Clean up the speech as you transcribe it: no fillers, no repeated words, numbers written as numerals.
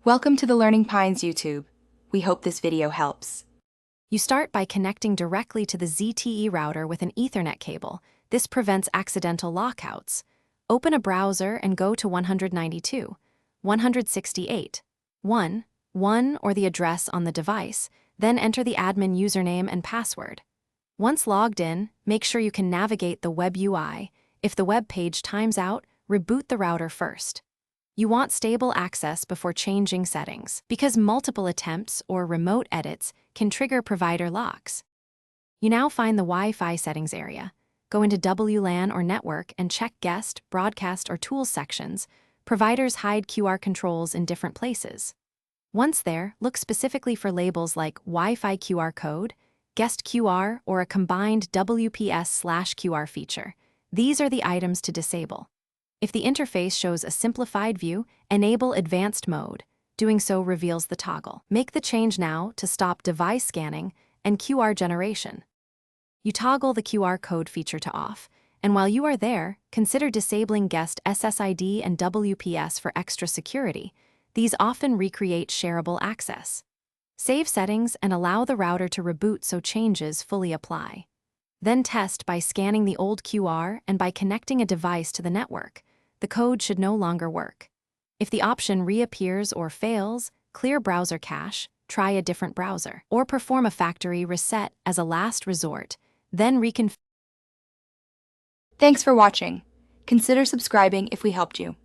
Welcome to the Learning Pines YouTube. We hope this video helps. You start by connecting directly to the ZTE router with an Ethernet cable. This prevents accidental lockouts. Open a browser and go to 192, 168, 1, or the address on the device, then enter the admin username and password. Once logged in, make sure you can navigate the web UI. If the web page times out, reboot the router first. You want stable access before changing settings, because multiple attempts or remote edits can trigger provider locks. You now find the Wi-Fi settings area. Go into WLAN or network and check guest, broadcast, or tools sections. Providers hide QR controls in different places. Once there, look specifically for labels like Wi-Fi QR code, guest QR, or a combined WPS/QR feature. These are the items to disable. If the interface shows a simplified view, enable advanced mode. Doing so reveals the toggle. Make the change now to stop device scanning and QR generation. You toggle the QR code feature to off, and while you are there, consider disabling guest SSID and WPS for extra security. These often recreate shareable access. Save settings and allow the router to reboot so changes fully apply. Then test by scanning the old QR and by connecting a device to the network. The code should no longer work. If the option reappears or fails, clear browser cache, try a different browser, or perform a factory reset as a last resort, then reconfigure. Thanks for watching. Consider subscribing if we helped you.